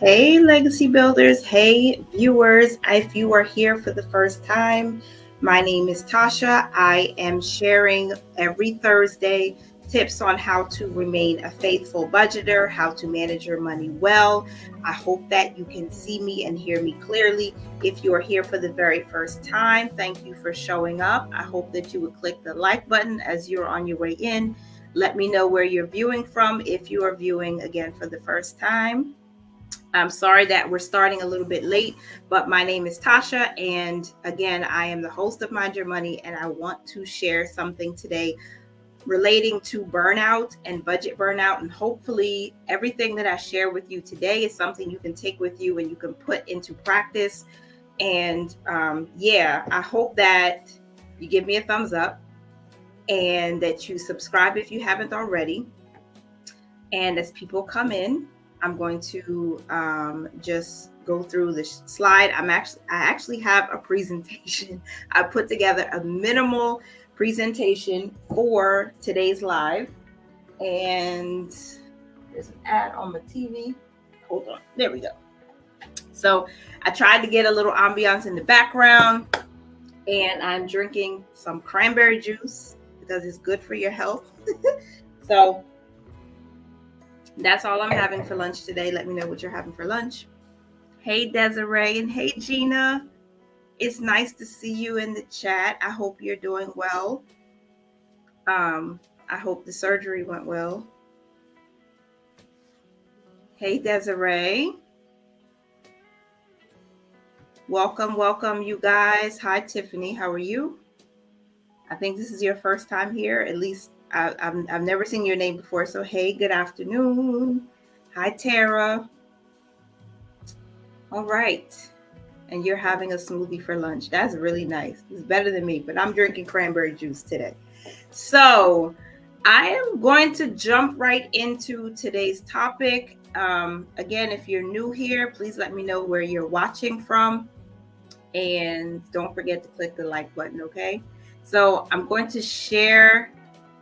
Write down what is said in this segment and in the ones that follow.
Hey, Legacy Builders. Hey, viewers. If you are here for the first time, my name is Tasha. I am sharing every Thursday tips on how to remain a faithful budgeter, how to manage your money well. I hope that you can see me and hear me clearly. If you are here for the very first time, thank you for showing up. I hope that you would click the like button as you're on your way in. Let me know where you're viewing from if you are viewing again for the first time. I'm sorry that we're starting a little bit late, but my name is Tasha. And again, I am the host of Mind Your Money, and I want to share something today relating to burnout and budget burnout. And hopefully, everything that I share with you today is something you can take with you and you can put into practice. And I hope that you give me a thumbs up and that you subscribe if you haven't already. And as people come in, I'm going to just go through the slide. I actually have a presentation. I put together a minimal presentation for today's live, and there's an ad on my TV. Hold on, there we go. So I tried to get a little ambiance in the background, and I'm drinking some cranberry juice because it's good for your health. So that's all I'm having for lunch today. Let me know what you're having for lunch. Hey, Desiree, and hey, Gina. It's nice to see you in the chat. I hope you're doing well. I hope the surgery went well. Hey, Desiree. Welcome, you guys. Hi, Tiffany. How are you? I think this is your first time here. At least I've never seen your name before. So, hey, good afternoon. Hi, Tara. All right. And you're having a smoothie for lunch. That's really nice. It's better than me, but I'm drinking cranberry juice today. So I am going to jump right into today's topic. Again, if you're new here, please let me know where you're watching from. And don't forget to click the like button, okay? So I'm going to share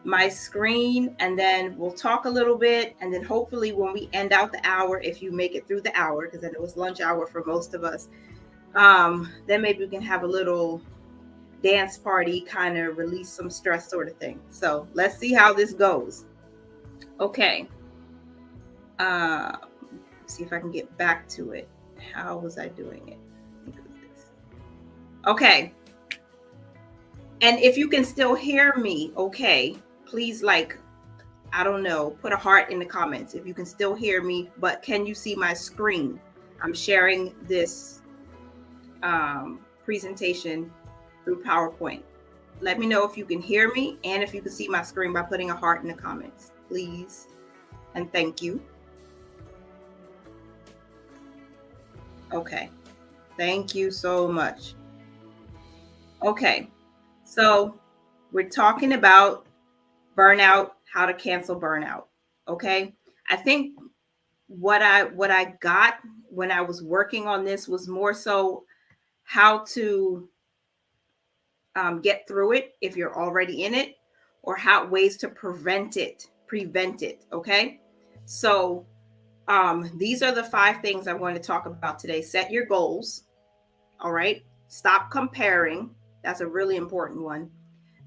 my screen and then we'll talk a little bit. And then hopefully when we end out the hour, if you make it through the hour, because I know it's lunch hour for most of us, then maybe we can have a little dance party, kind of release some stress sort of thing. So let's see how this goes. Okay. See if I can get back to it. How was I doing it? Okay. And if you can still hear me, okay, please, I don't know, put a heart in the comments if you can still hear me, but can you see my screen? I'm sharing this presentation through PowerPoint. Let me know if you can hear me and if you can see my screen by putting a heart in the comments, please. And thank you. Okay. Thank you so much. Okay. So we're talking about burnout, how to cancel burnout. Okay. I think what I got when I was working on this was more so how to get through it if you're already in it, or how ways to prevent it. Okay. So these are the 5 things I want to talk about today. Set your goals. All right. Stop comparing. That's a really important one.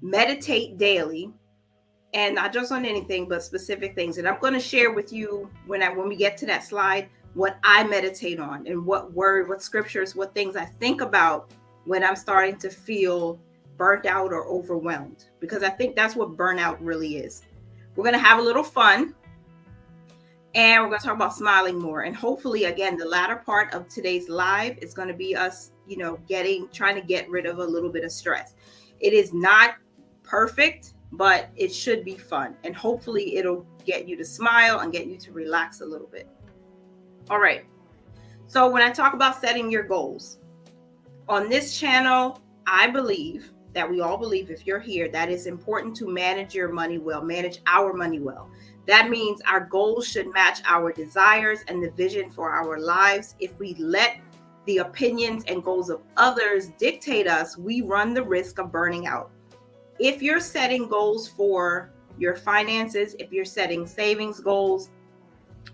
Meditate daily, and not just on anything, but specific things. And I'm going to share with you when we get to that slide, what I meditate on and what scriptures, what things I think about when I'm starting to feel burnt out or overwhelmed, because I think that's what burnout really is. We're going to have a little fun, and we're going to talk about smiling more. And hopefully, again, the latter part of today's live is going to be us, trying to get rid of a little bit of stress. It is not perfect, but it should be fun. And hopefully it'll get you to smile and get you to relax a little bit. All right. So when I talk about setting your goals on this channel, I believe that we all believe, if you're here, that it's important to manage your money well, manage our money well. That means our goals should match our desires and the vision for our lives. If we let the opinions and goals of others dictate us, we run the risk of burning out. If you're setting goals for your finances, if you're setting savings goals,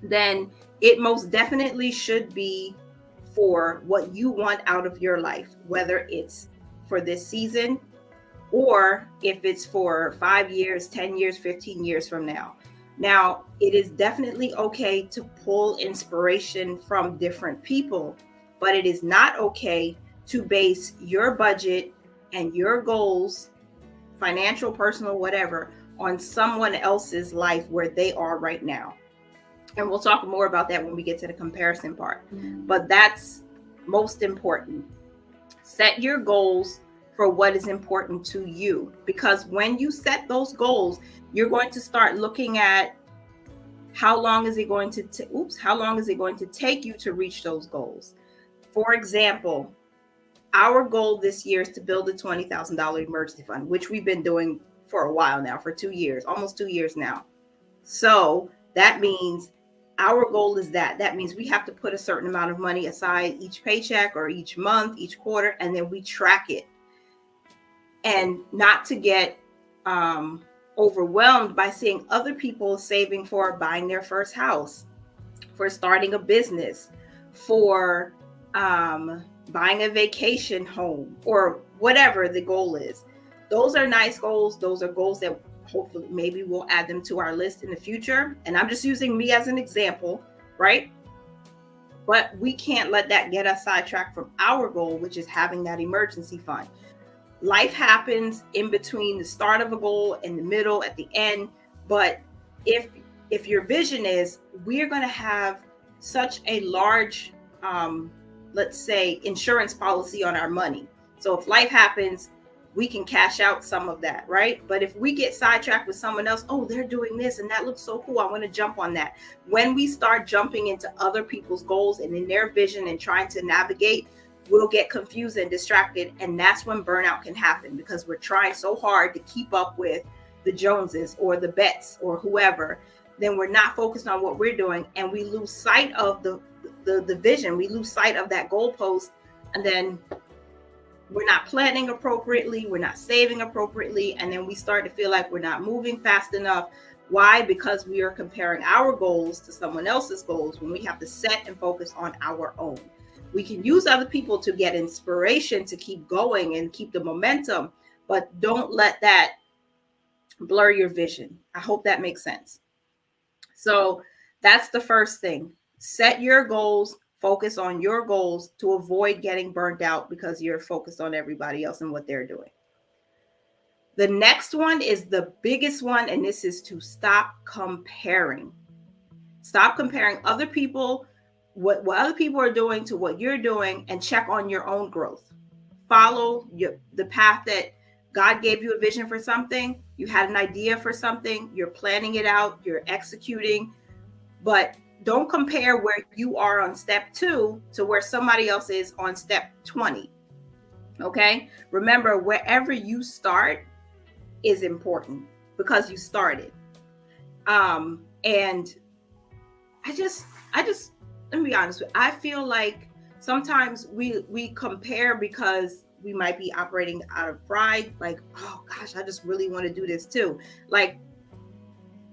then It most definitely should be for what you want out of your life, whether it's for this season or if it's for 5 years, 10 years, 15 years from now. Now, it is definitely okay to pull inspiration from different people, but it is not okay to base your budget and your goals, financial, personal, whatever, on someone else's life where they are right now. And we'll talk more about that when we get to the comparison part. But that's most important. Set your goals for what is important to you, because when you set those goals, you're going to start looking at how long is it going to take you to reach those goals. For example, our goal this year is to build a $20,000 emergency fund, which we've been doing for a while now, for 2 years, almost 2 years now. So that means our goal is that means we have to put a certain amount of money aside each paycheck or each month, each quarter, and then we track it. And not to get overwhelmed by seeing other people saving for buying their first house, for starting a business, for buying a vacation home, or whatever the goal is. Those are nice goals. Those are goals that hopefully maybe we'll add them to our list in the future. And I'm just using me as an example, right? But we can't let that get us sidetracked from our goal, which is having that emergency fund. Life happens in between the start of a goal, in the middle, at the end. But if your vision is, we're going to have such a large, let's say, insurance policy on our money. So if life happens, we can cash out some of that, right? But if we get sidetracked with someone else, oh, they're doing this and that looks so cool, I want to jump on that. When we start jumping into other people's goals and in their vision and trying to navigate, we'll get confused and distracted. And that's when burnout can happen, because we're trying so hard to keep up with the Joneses or the Betts or whoever. Then we're not focused on what we're doing, and we lose sight of the vision. We lose sight of that goalpost, and then we're not planning appropriately, we're not saving appropriately, and then we start to feel like we're not moving fast enough. Why? Because we are comparing our goals to someone else's goals when we have to set and focus on our own. We can use other people to get inspiration to keep going and keep the momentum, but don't let that blur your vision. I hope that makes sense. So that's the first thing. Set your goals, focus on your goals to avoid getting burnt out because you're focused on everybody else and what they're doing. The next one is the biggest one, and this is to stop comparing. Stop comparing other people, what other people are doing to what you're doing, and check on your own growth. Follow the path that God gave you a vision for something. You had an idea for something. You're planning it out. You're executing. But don't compare where you are on step 2 to where somebody else is on step 20. Okay? Remember, wherever you start is important because you started. And I just let me be honest with you. I feel like sometimes we compare because we might be operating out of pride. Like, oh gosh, I just really want to do this too. Like,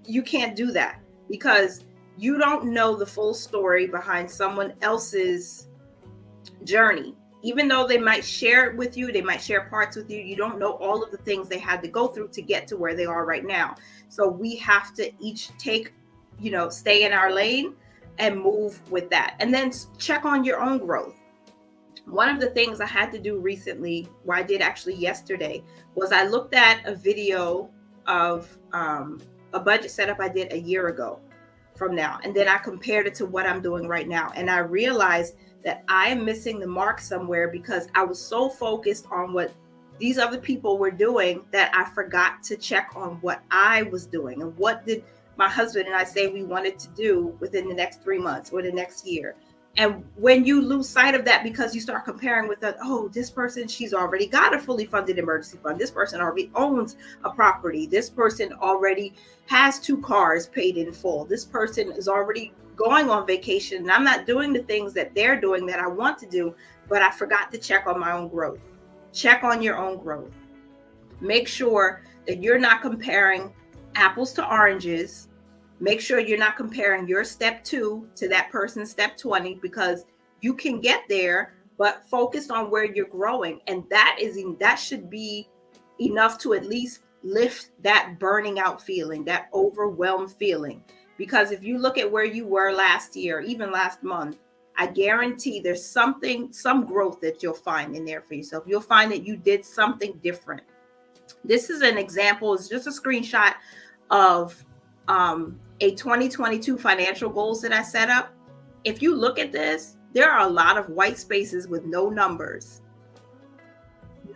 you can't do that because you don't know the full story behind someone else's journey. Even though they might share it with you, they might share parts with you, you don't know all of the things they had to go through to get to where they are right now. So we have to each take, stay in our lane and move with that. And then check on your own growth. One of the things I had to do recently, I did actually yesterday, was I looked at a video of a budget setup I did a year ago from now. And then I compared it to what I'm doing right now. And I realized that I am missing the mark somewhere because I was so focused on what these other people were doing that I forgot to check on what I was doing and what did my husband and I say we wanted to do within the next 3 months or the next year. And when you lose sight of that because you start comparing with this person, she's already got a fully funded emergency fund. This person already owns a property. This person already has 2 cars paid in full. This person is already going on vacation. And I'm not doing the things that they're doing that I want to do, but I forgot to check on my own growth. Check on your own growth. Make sure that you're not comparing apples to oranges Make sure you're not comparing your step 2 to that person's step 20, because you can get there, but focus on where you're growing. And that should be enough to at least lift that burning out feeling, that overwhelmed feeling. Because if you look at where you were last year, even last month, I guarantee there's some growth that you'll find in there for yourself. You'll find that you did something different. This is an example, it's just a screenshot of a 2022 financial goals that I set up. If you look at this, there are a lot of white spaces with no numbers,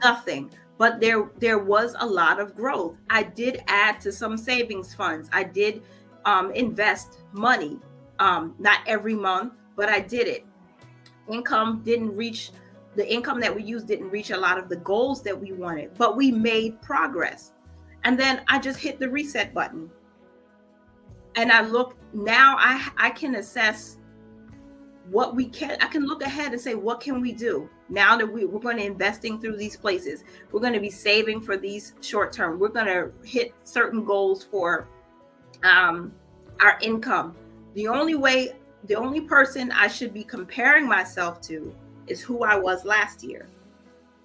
nothing. But there was a lot of growth. I did add to some savings funds. I did invest money, not every month, but I did it. The income that we used didn't reach a lot of the goals that we wanted, but we made progress. And then I just hit the reset button. And I look now, I can assess what we can. I can look ahead and say, what can we do now that we're going to investing through these places? We're going to be saving for these short term. We're going to hit certain goals for our income. The only person I should be comparing myself to is who I was last year.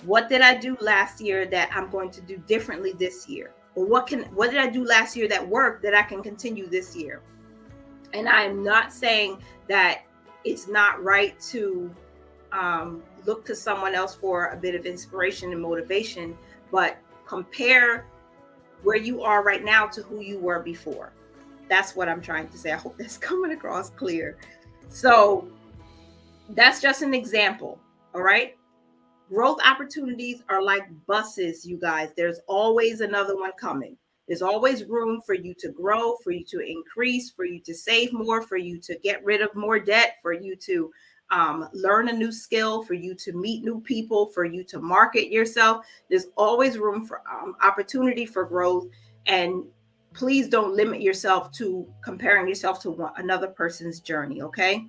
What did I do last year that I'm going to do differently this year? Or what did I do last year that worked that I can continue this year? And I'm not saying that it's not right to look to someone else for a bit of inspiration and motivation, but compare where you are right now to who you were before. That's what I'm trying to say. I hope that's coming across clear. So that's just an example. All right. Growth opportunities are like buses, you guys. There's always another one coming. There's always room for you to grow, for you to increase, for you to save more, for you to get rid of more debt, for you to learn a new skill, for you to meet new people, for you to market yourself. There's always room for opportunity for growth. And please don't limit yourself to comparing yourself to another person's journey. Okay.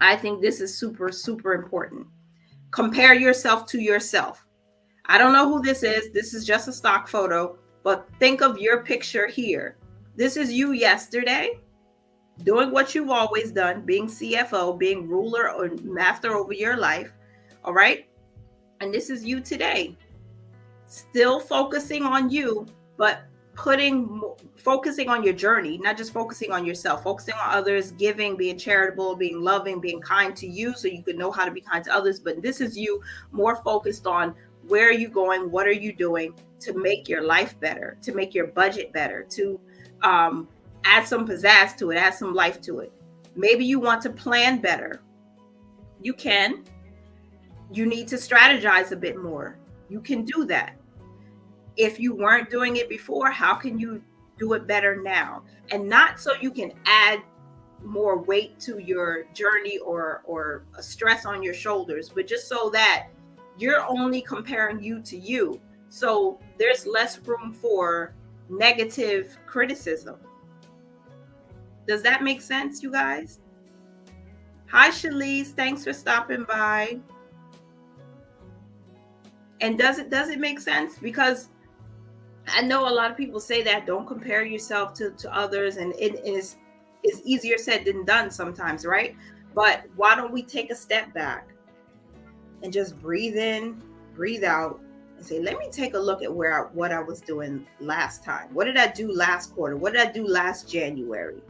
I think this is super, super important. Compare yourself to yourself. I don't know who this is. This is just a stock photo, but think of your picture here. This is you yesterday, doing what you've always done, being CFO, being ruler or master over your life. All right. And this is you today, still focusing on you, but focusing on your journey, not just focusing on yourself, focusing on others, giving, being charitable, being loving, being kind to you so you can know how to be kind to others. But this is you more focused on where are you going, what are you doing to make your life better, to make your budget better, to add some pizzazz to it, add some life to it. Maybe you want to plan better. You can. You need to strategize a bit more. You can do that. If you weren't doing it before, how can you do it better now? And not so you can add more weight to your journey or a stress on your shoulders, but just so that you're only comparing you to you. So there's less room for negative criticism. Does that make sense, you guys? Hi, Shalise. Thanks for stopping by. And does it make sense? Because I know a lot of people say that don't compare yourself to others, and it is easier said than done sometimes, right? But why don't we take a step back and just breathe in, breathe out, and say, let me take a look at what I was doing last time. What did I do last quarter? What did I do last January?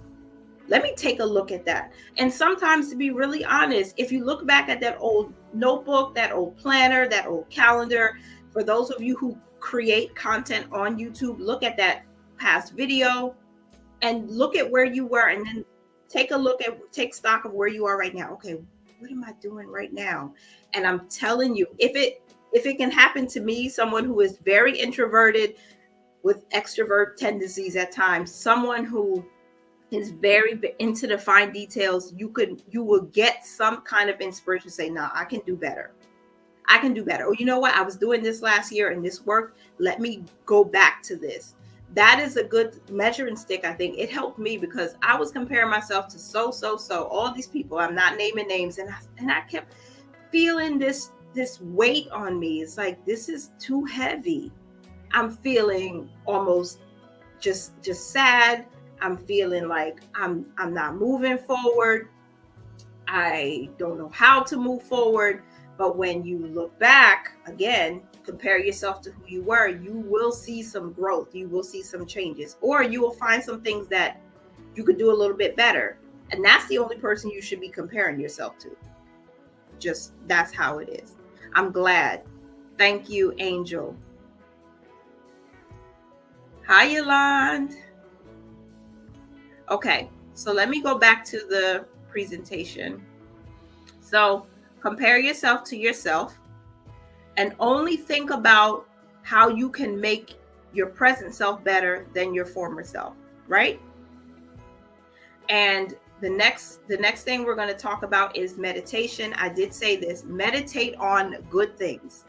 Let me take a look at that. And sometimes, to be really honest, if you look back at that old notebook, that old planner, that old calendar, for those of you who create content on YouTube, look at that past video and look at where you were, and then take stock of where you are right now. Okay, what am I doing right now? And I'm telling you, if it can happen to me, someone who is very introverted with extrovert tendencies at times, someone who is very into the fine details, you will get some kind of inspiration to say, nah, I can do better. I can do better. Or you know what? I was doing this last year and this worked. Let me go back to this. That is a good measuring stick. I think it helped me because I was comparing myself to so all these people. I'm not naming names, and I kept feeling this weight on me. It's like, this is too heavy. I'm feeling almost just sad. I'm feeling like I'm not moving forward. I don't know how to move forward. But when you look back again, compare yourself to who you were, you will see some growth. You will see some changes, or you will find some things that you could do a little bit better. And that's the only person you should be comparing yourself to. Just that's how it is. I'm glad. Thank you, Angel. Hi, Yolande. Okay, so let me go back to the presentation. So compare yourself to yourself and only think about how you can make your present self better than your former self, right? And the next thing we're going to talk about is meditation. I did say this, meditate on good things.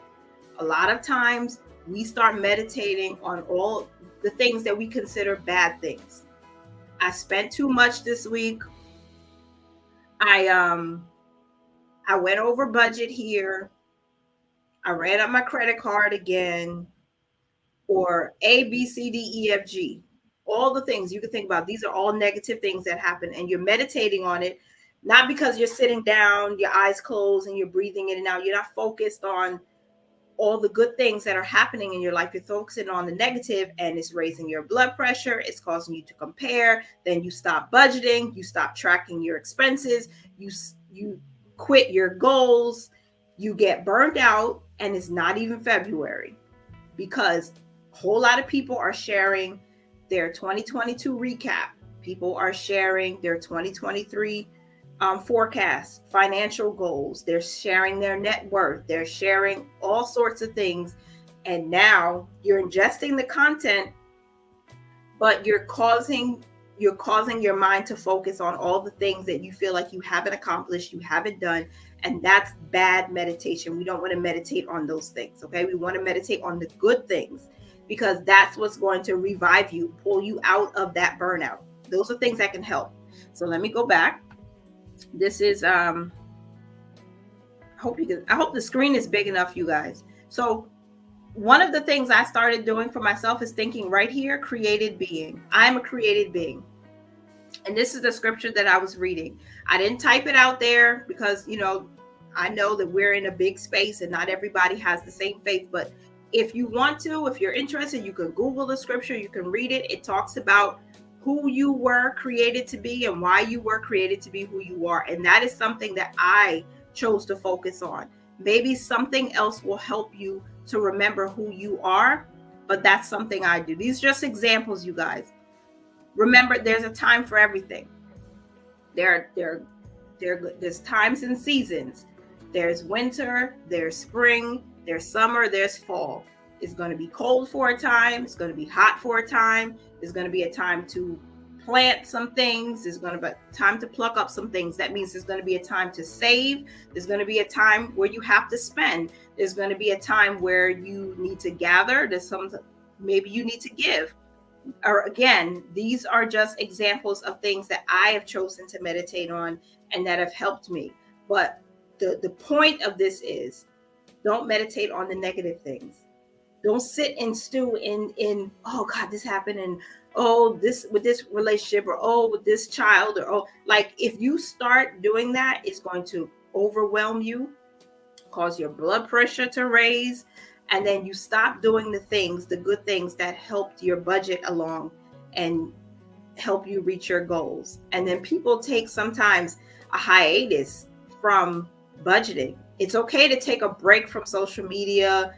A lot of times we start meditating on all the things that we consider bad things. I spent too much this week. I went over budget here. I ran up my credit card again. Or A, B, C, D, E, F, G. All the things you can think about. These are all negative things that happen, and you're meditating on it, not because you're sitting down, your eyes closed, and you're breathing in and out. You're not focused on all the good things that are happening in your life. You're focusing on the negative, and it's raising your blood pressure. It's causing you to compare. Then you stop budgeting. You stop tracking your expenses. You quit your goals. You get burned out, and it's not even February because a whole lot of people are sharing their 2022 recap. People are sharing their 2023 forecast, financial goals. They're sharing their net worth. They're sharing all sorts of things. And now you're ingesting the content, but you're causing your mind to focus on all the things that you feel like you haven't accomplished, you haven't done. And that's bad meditation. We don't want to meditate on those things. Okay. We want to meditate on the good things because that's what's going to revive you, pull you out of that burnout. Those are things that can help. So let me go back. This is I hope the screen is big enough, you guys. So one of the things I started doing for myself is thinking right here, created being. I'm a created being. And this is the scripture that I was reading. I didn't type it out there because, I know that we're in a big space and not everybody has the same faith. But if you want to, if you're interested, you can Google the scripture, you can read it. It talks about who you were created to be and why you were created to be who you are. And that is something that I chose to focus on. Maybe something else will help you to remember who you are, but that's something I do. These are just examples, you guys. Remember, there's a time for everything. There's times and seasons. There's winter, there's spring, there's summer, there's fall. It's going to be cold for a time. It's going to be hot for a time. There's going to be a time to plant some things. There's going to be a time to pluck up some things. That means there's going to be a time to save. There's going to be a time where you have to spend. There's going to be a time where you need to gather. Maybe you need to give. Or again, these are just examples of things that I have chosen to meditate on and that have helped me. But the point of this is don't meditate on the negative things. Don't sit and stew in oh God, this happened, and oh, this with this relationship, or oh, with this child, or oh, like if you start doing that, it's going to overwhelm you, cause your blood pressure to raise, and then you stop doing the good things that helped your budget along and help you reach your goals. And then people take sometimes a hiatus from budgeting. It's okay to take a break from social media.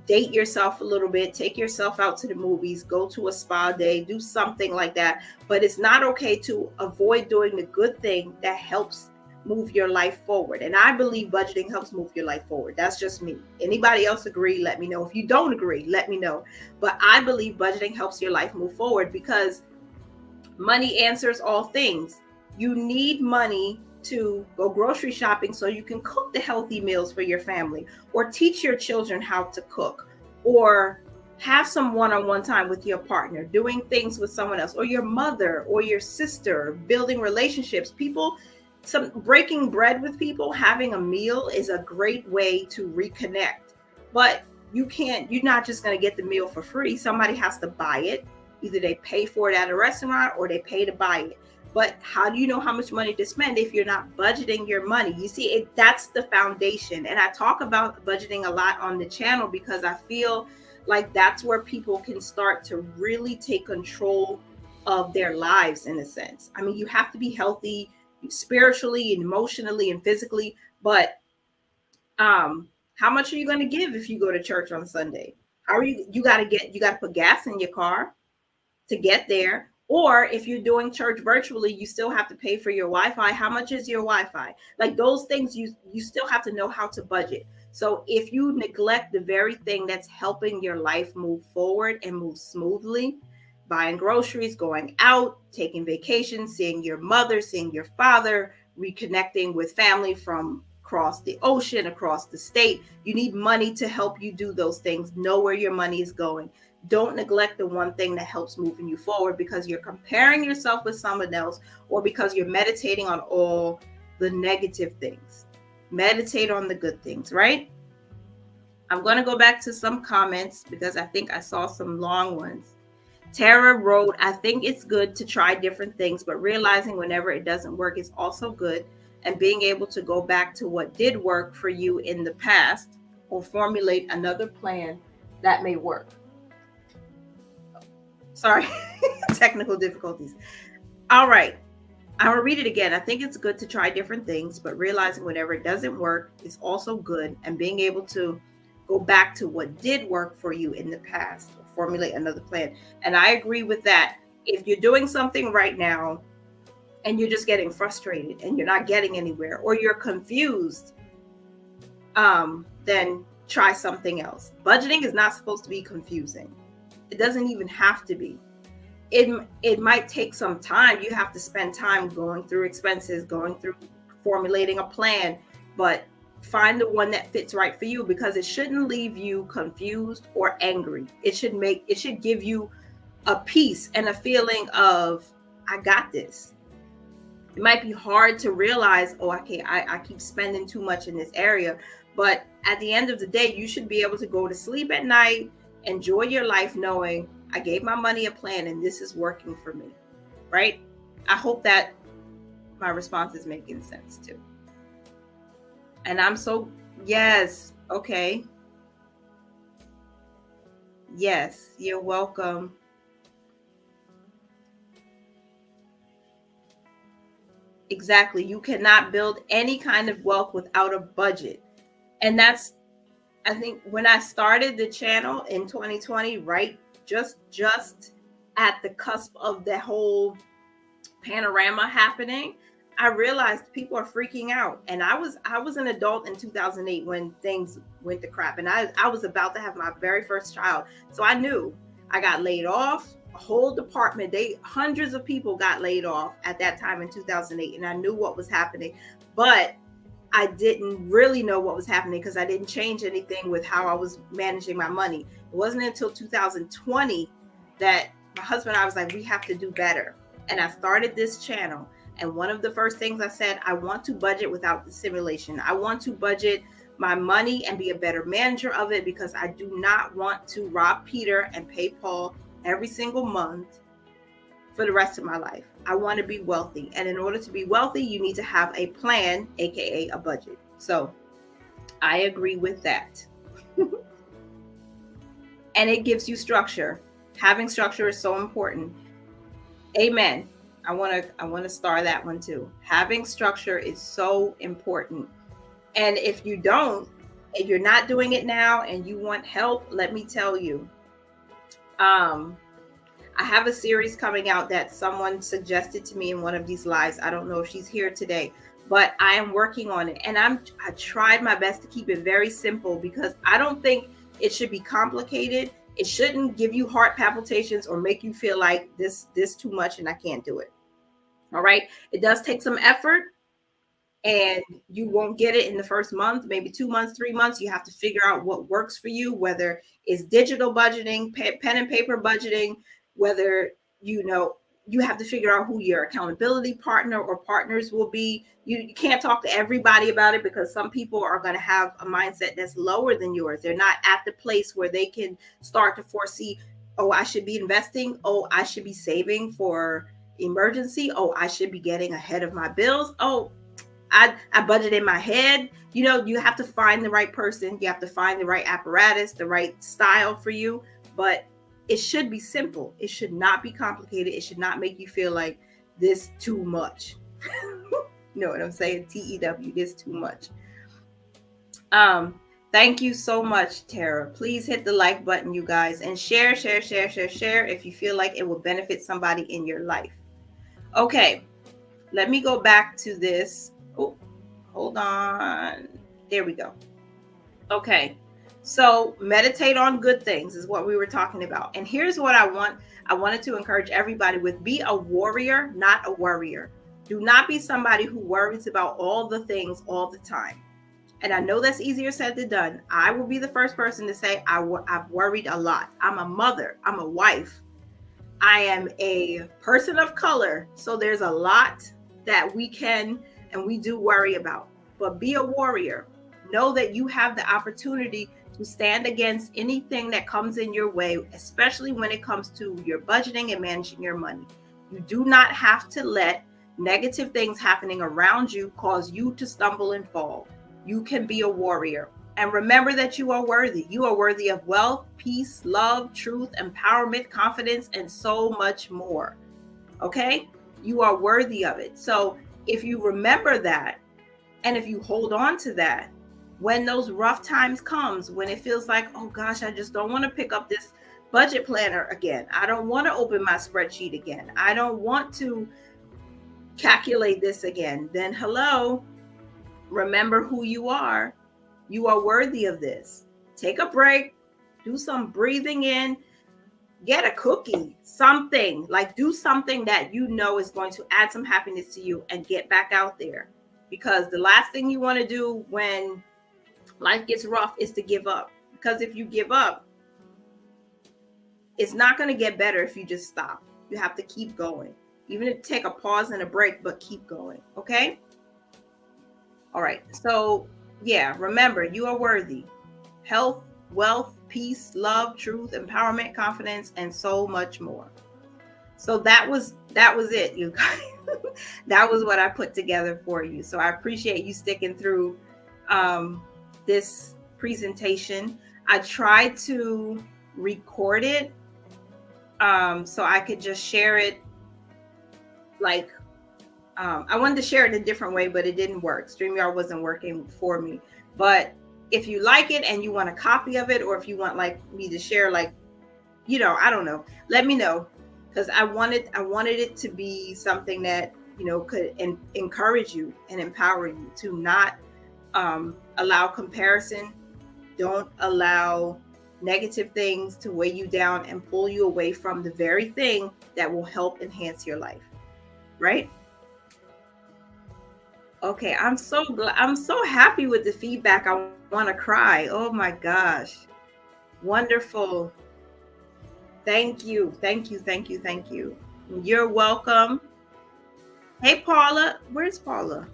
Date yourself a little bit, take yourself out to the movies, go to a spa day, do something like that. But it's not okay to avoid doing the good thing that helps move your life forward. And I believe budgeting helps move your life forward. That's just me. Anybody else agree? Let me know. If you don't agree, let me know. But I believe budgeting helps your life move forward because money answers all things. You need money to go grocery shopping so you can cook the healthy meals for your family, or teach your children how to cook, or have some one-on-one time with your partner, doing things with someone else, or your mother or your sister, building relationships. Breaking bread with people, having a meal is a great way to reconnect. But you're not just going to get the meal for free. Somebody has to buy it. Either they pay for it at a restaurant or they pay to buy it. But how do you know how much money to spend if you're not budgeting your money? You see, that's the foundation. And I talk about budgeting a lot on the channel because I feel like that's where people can start to really take control of their lives in a sense. I mean, you have to be healthy spiritually and emotionally and physically, but how much are you going to give if you go to church on Sunday? How are you got to put gas in your car to get there. Or if you're doing church virtually, you still have to pay for your Wi-Fi. How much is your Wi-Fi? Like those things, you still have to know how to budget. So if you neglect the very thing that's helping your life move forward and move smoothly, buying groceries, going out, taking vacations, seeing your mother, seeing your father, reconnecting with family from across the ocean, across the state, you need money to help you do those things. Know where your money is going. Don't neglect the one thing that helps moving you forward because you're comparing yourself with someone else or because you're meditating on all the negative things. Meditate on the good things, right? I'm going to go back to some comments because I think I saw some long ones. Tara wrote, I think it's good to try different things, but realizing whenever it doesn't work is also good. And being able to go back to what did work for you in the past or formulate another plan that may work. Sorry, technical difficulties. All right. I'm going to read it again. I think it's good to try different things, but realizing whenever it doesn't work is also good. And being able to go back to what did work for you in the past or formulate another plan. And I agree with that. If you're doing something right now and you're just getting frustrated and you're not getting anywhere or you're confused, then try something else. Budgeting is not supposed to be confusing. It doesn't even have to be. It might take some time. You have to spend time going through expenses, going through formulating a plan, but find the one that fits right for you because it shouldn't leave you confused or angry. It should give you a peace and a feeling of, I got this. It might be hard to realize, I keep spending too much in this area. But at the end of the day, you should be able to go to sleep at night, enjoy your life knowing I gave my money a plan and this is working for me, right? I hope that my response is making sense too. And yes, okay. Yes, you're welcome. Exactly. You cannot build any kind of wealth without a budget. And that's, I think when I started the channel in 2020, right, just at the cusp of the whole panorama happening, I realized people are freaking out. And I was an adult in 2008 when things went to crap. And I was about to have my very first child. So I knew I got laid off. A whole department, hundreds of people got laid off at that time in 2008. And I knew what was happening. But I didn't really know what was happening because I didn't change anything with how I was managing my money. It wasn't until 2020 that my husband and I was like, we have to do better. And I started this channel. And one of the first things I said, I want to budget without the simulation. I want to budget my money and be a better manager of it because I do not want to rob Peter and pay Paul every single month for the rest of my life. I want to be wealthy. And in order to be wealthy, you need to have a plan, aka a budget. So I agree with that. And it gives you structure. Having structure is so important. Amen. I want to star that one too. Having structure is so important. And if you're not doing it now and you want help, let me tell you. I have a series coming out that someone suggested to me in one of these lives. I don't know if she's here today, but I am working on it. And I tried my best to keep it very simple because I don't think it should be complicated. It shouldn't give you heart palpitations or make you feel like this too much and I can't do it. All right. It does take some effort and you won't get it in the first month, maybe 2 months, 3 months. You have to figure out what works for you, whether it's digital budgeting, pen and paper budgeting, whether, you have to figure out who your accountability partner or partners will be. You can't talk to everybody about it because some people are going to have a mindset that's lower than yours. They're not at the place where they can start to foresee, Oh, I should be investing. Oh, I should be saving for emergency. Oh, I should be getting ahead of my bills. Oh, I budget in my head. You have to find the right person. You have to find the right apparatus, the right style for you. But it should be simple. It should not be complicated. It should not make you feel like this too much. You know what I'm saying? TEW, this too much. Thank you so much, Tara. Please hit the like button, you guys, and share if you feel like it will benefit somebody in your life. Okay, let me go back to this. Oh, hold on. There we go. Okay, so meditate on good things is what we were talking about. And here's what I wanted to encourage everybody with: be a warrior, not a worrier. Do not be somebody who worries about all the things all the time. And I know that's easier said than done. I will be the first person to say I've worried a lot. I'm a mother. I'm a wife. I am a person of color. So there's a lot that we can and we do worry about. But be a warrior. Know that you have the opportunity to stand against anything that comes in your way, especially when it comes to your budgeting and managing your money. You do not have to let negative things happening around you cause you to stumble and fall. You can be a warrior. And remember that you are worthy. You are worthy of wealth, peace, love, truth, empowerment, confidence, and so much more. Okay? You are worthy of it. So if you remember that, and if you hold on to that, when those rough times comes, when it feels like, oh gosh, I just don't want to pick up this budget planner again. I don't want to open my spreadsheet again. I don't want to calculate this again. Then hello, remember who you are. You are worthy of this. Take a break, do some breathing in, get a cookie, something like do something that you know is going to add some happiness to you and get back out there. Because the last thing you want to do when life gets rough is to give up. Because if you give up, it's not going to get better if you just stop. You have to keep going. Even if take a pause and a break, but keep going. Okay? All right. So, yeah, remember, you are worthy. Health, wealth, peace, love, truth, empowerment, confidence, and so much more. So that was it, you guys. That was what I put together for you. So I appreciate you sticking through this presentation. I tried to record it so I could just share it like I wanted to share it in a different way, but it didn't work. StreamYard wasn't working for me. But if you like it and you want a copy of it, or if you want like me to share, like, I don't know, let me know. Because I wanted it to be something that, could encourage you and empower you to not allow comparison. Don't allow negative things to weigh you down and pull you away from the very thing that will help enhance your life. Right? Okay, I'm so glad. I'm so happy with the feedback. I want to cry. Oh my gosh. Wonderful. Thank you. You're welcome. Hey, Paula. Where's Paula?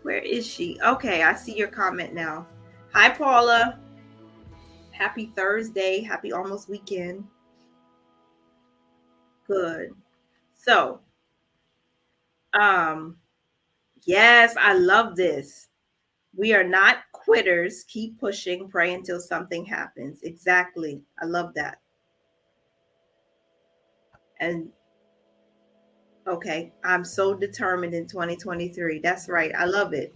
Where is she? Okay, I see your comment now. Hi, Paula. Happy Thursday. Happy almost weekend. Good. So, yes, I love this. We are not quitters. Keep pushing. Pray until something happens. Exactly. I love that. And okay, I'm so determined in 2023. That's right. I love it.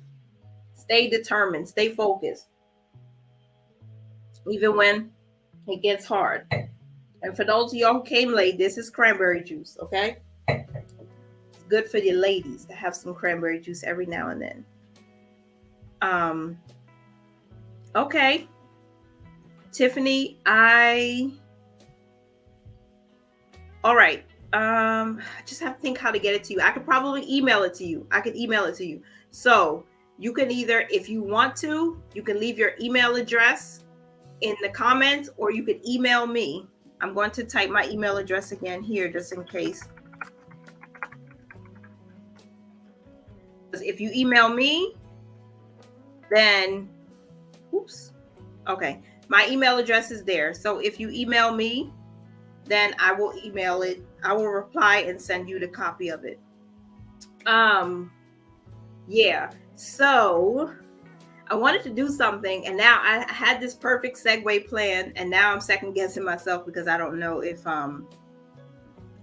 Stay determined. Stay focused. Even when it gets hard. And for those of y'all who came late, this is cranberry juice, okay? It's good for the ladies to have some cranberry juice every now and then. Okay. Tiffany, all right. I just have to think how to get it to you. I could probably email it to you. So you can either, if you want to, you can leave your email address in the comments, or you could email me. I'm going to type my email address again here just in case. If you email me, then, oops. Okay. My email address is there. So if you email me, then I will email it. I will reply and send you the copy of it. Yeah. So I wanted to do something, and now I had this perfect segue plan, and now I'm second guessing myself because I don't know if how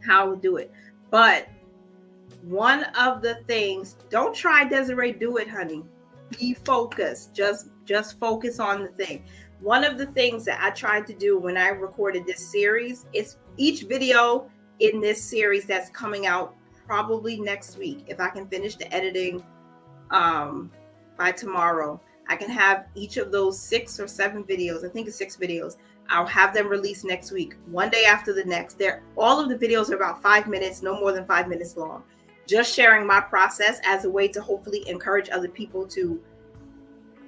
to do it. But one of the things, don't try Desiree, do it, honey. Be focused. Just focus on the thing. One of the things that I tried to do when I recorded this series is each video in this series that's coming out probably next week, if I can finish the editing by tomorrow, I can have each of those 6 or 7 videos. I think it's 6 videos. I'll have them released next week, one day after the next. All of the videos are about 5 minutes, no more than 5 minutes long. Just sharing my process as a way to hopefully encourage other people to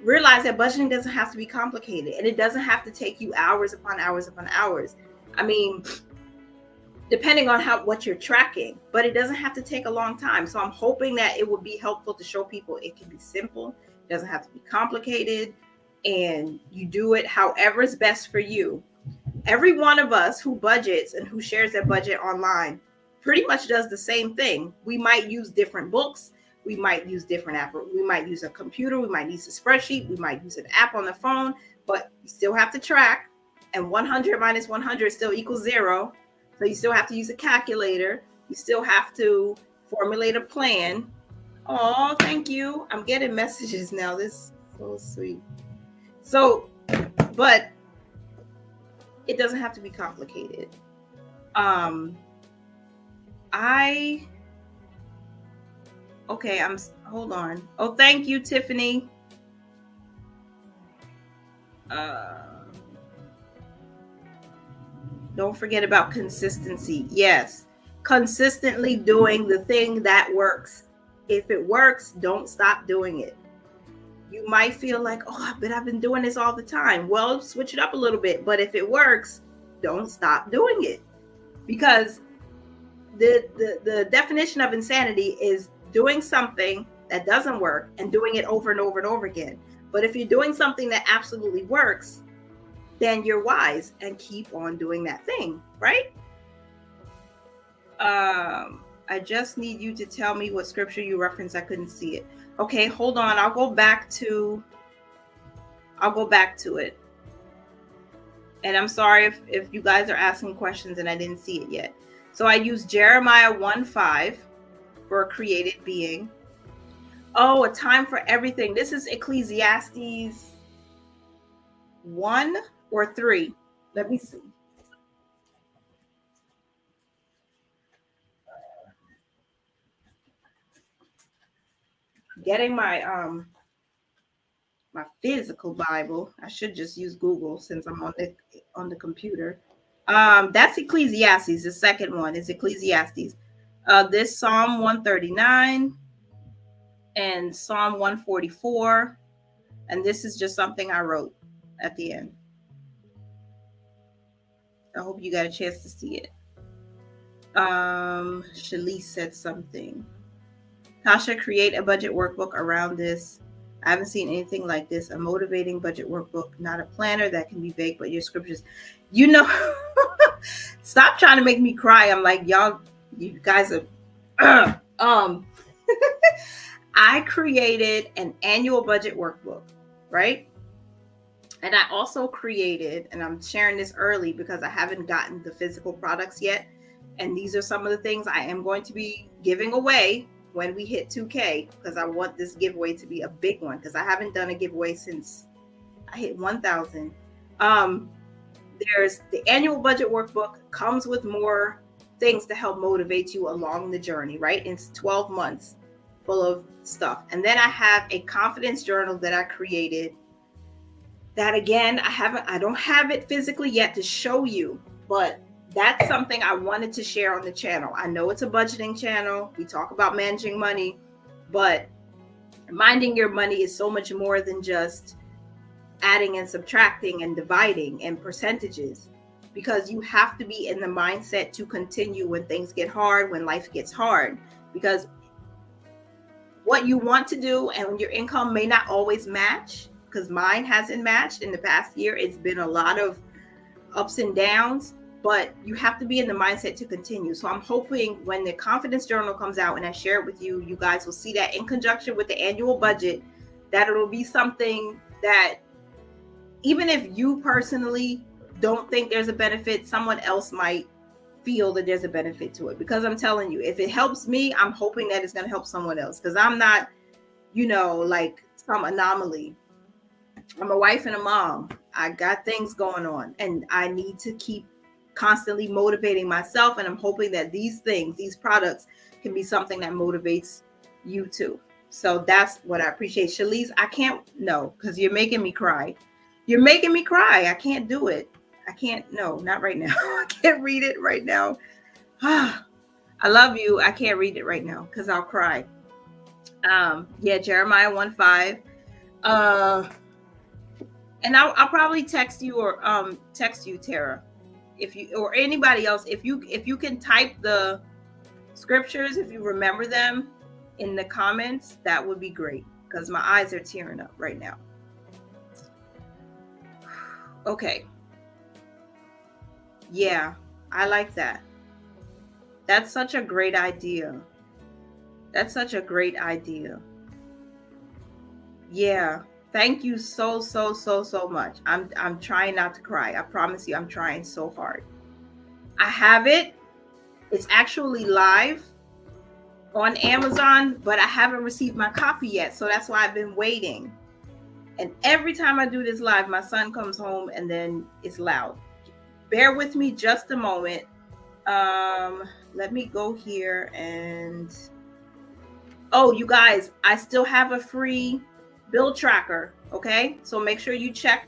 realize that budgeting doesn't have to be complicated, and it doesn't have to take you hours upon hours upon hours. I mean, depending on what you're tracking, but it doesn't have to take a long time. So I'm hoping that it will be helpful to show people it can be simple. It doesn't have to be complicated, and you do it however is best for you. Every one of us who budgets and who shares their budget online pretty much does the same thing. We might use different books. We might use different apps. We might use a computer. We might use a spreadsheet. We might use an app on the phone, but you still have to track. And 100 minus 100 still equals 0. So you still have to use a calculator. You still have to formulate a plan. Oh, thank you. I'm getting messages now. This is so sweet. So, but it doesn't have to be complicated. Hold on. Oh, thank you, Tiffany. Don't forget about consistency. Yes. Consistently doing the thing that works. If it works, don't stop doing it. You might feel like, oh, but I've been doing this all the time. Well, switch it up a little bit. But if it works, don't stop doing it. Because the definition of insanity is doing something that doesn't work and doing it over and over and over again. But if you're doing something that absolutely works, then you're wise and keep on doing that thing, right? I just need you to tell me what scripture you referenced. I couldn't see it. Okay, hold on. I'll go back to it. And I'm sorry if you guys are asking questions and I didn't see it yet. So I use Jeremiah 1:5 for a created being. Oh, a time for everything. This is Ecclesiastes 1 or 3. Let me see. Getting my physical Bible. I should just use Google since I'm on the computer. That's Ecclesiastes. The second one is Ecclesiastes. This Psalm 139 and Psalm 144. And this is just something I wrote at the end. I hope you got a chance to see it. Shalice said something. Tasha, create a budget workbook around this. I haven't seen anything like this. A motivating budget workbook, not a planner that can be vague, but your scriptures. You know, stop trying to make me cry. I'm like, y'all, you guys are. I created an annual budget workbook, right? And I also created, and I'm sharing this early because I haven't gotten the physical products yet. And these are some of the things I am going to be giving away when we hit 2K, because I want this giveaway to be a big one, because I haven't done a giveaway since I hit 1,000. There's the annual budget workbook, comes with more things to help motivate you along the journey, right? It's 12 months full of stuff. And then I have a confidence journal that I created that, again, I don't have it physically yet to show you, but that's something I wanted to share on the channel. I know it's a budgeting channel. We talk about managing money, but minding your money is so much more than just adding and subtracting and dividing and percentages, because you have to be in the mindset to continue when things get hard, when life gets hard, because what you want to do and your income may not always match, because mine hasn't matched in the past year. It's been a lot of ups and downs, but you have to be in the mindset to continue. So I'm hoping when the confidence journal comes out and I share it with you, you guys will see that in conjunction with the annual budget, that it'll be something that even if you personally don't think there's a benefit, someone else might feel that there's a benefit to it. Because I'm telling you, if it helps me, I'm hoping that it's going to help someone else, because I'm not, like some anomaly. I'm a wife and a mom. I got things going on and I need to keep constantly motivating myself. And I'm hoping that these things, these products, can be something that motivates you too. So that's what I appreciate. Shalise, I can't, no, because you're making me cry. You're making me cry. I can't do it. I can't, no, not right now. I can't read it right now. I love you. I can't read it right now because I'll cry. Yeah, Jeremiah 1:5. And I'll probably text you or text you, Tara, if you or anybody else, if you can type the scriptures, if you remember them in the comments, that would be great, because my eyes are tearing up right now. Okay. Yeah, I like that. That's such a great idea. That's such a great idea. Yeah. Thank you so much. I'm trying not to cry. I promise you, I'm trying so hard. I have it. It's actually live on Amazon, but I haven't received my copy yet. So that's why I've been waiting. And every time I do this live, my son comes home and then it's loud. Bear with me just a moment. Let me go here and, oh, you guys, I still have a free bill tracker. Okay. So make sure you check.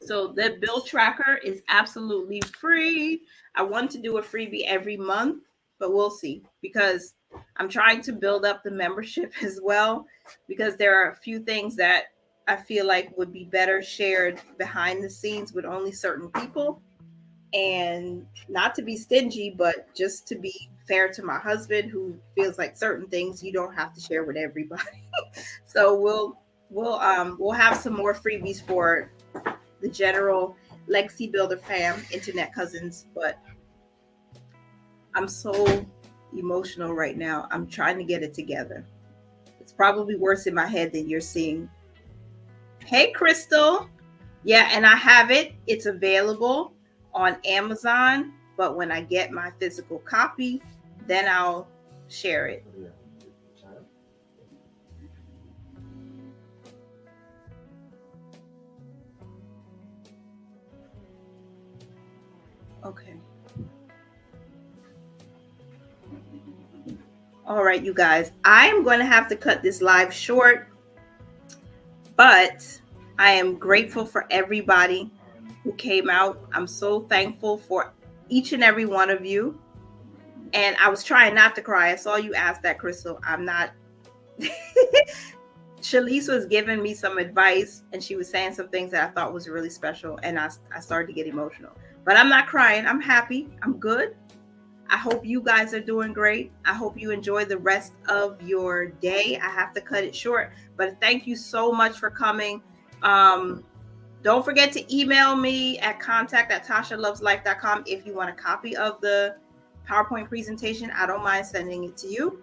So the bill tracker is absolutely free. I want to do a freebie every month, but we'll see, because I'm trying to build up the membership as well, because there are a few things that I feel like would be better shared behind the scenes with only certain people. And not to be stingy, but just to be fair to my husband, who feels like certain things you don't have to share with everybody. So we'll have some more freebies for the general Legacy Builder fam, internet cousins, but I'm so emotional right now. I'm trying to get it together. It's probably worse in my head than you're seeing. Hey, Crystal. Yeah, and I have it. It's available on Amazon, but when I get my physical copy, then I'll share it. Okay. All right, you guys. I'm going to have to cut this live short, but I am grateful for everybody who came out. I'm so thankful for each and every one of you. And I was trying not to cry. I saw you ask that, Crystal. I'm not. Shalise was giving me some advice and she was saying some things that I thought was really special. And I started to get emotional. But I'm not crying. I'm happy. I'm good. I hope you guys are doing great. I hope you enjoy the rest of your day. I have to cut it short, but thank you so much for coming. Don't forget to email me at contact@tashaloveslife.com if you want a copy of the PowerPoint presentation. I don't mind sending it to you.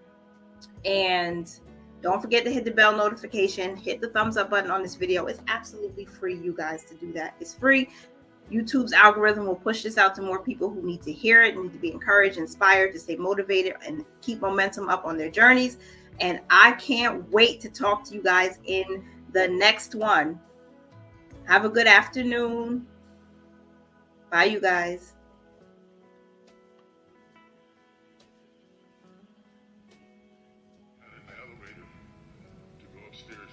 And don't forget to hit the bell notification, hit the thumbs up button on this video. It's absolutely free, you guys, to do that. It's free. YouTube's algorithm will push this out to more people who need to hear it, need to be encouraged, inspired, to stay motivated, and keep momentum up on their journeys. And I can't wait to talk to you guys in the next one. Have a good afternoon. Bye, you guys. In the elevator to go upstairs.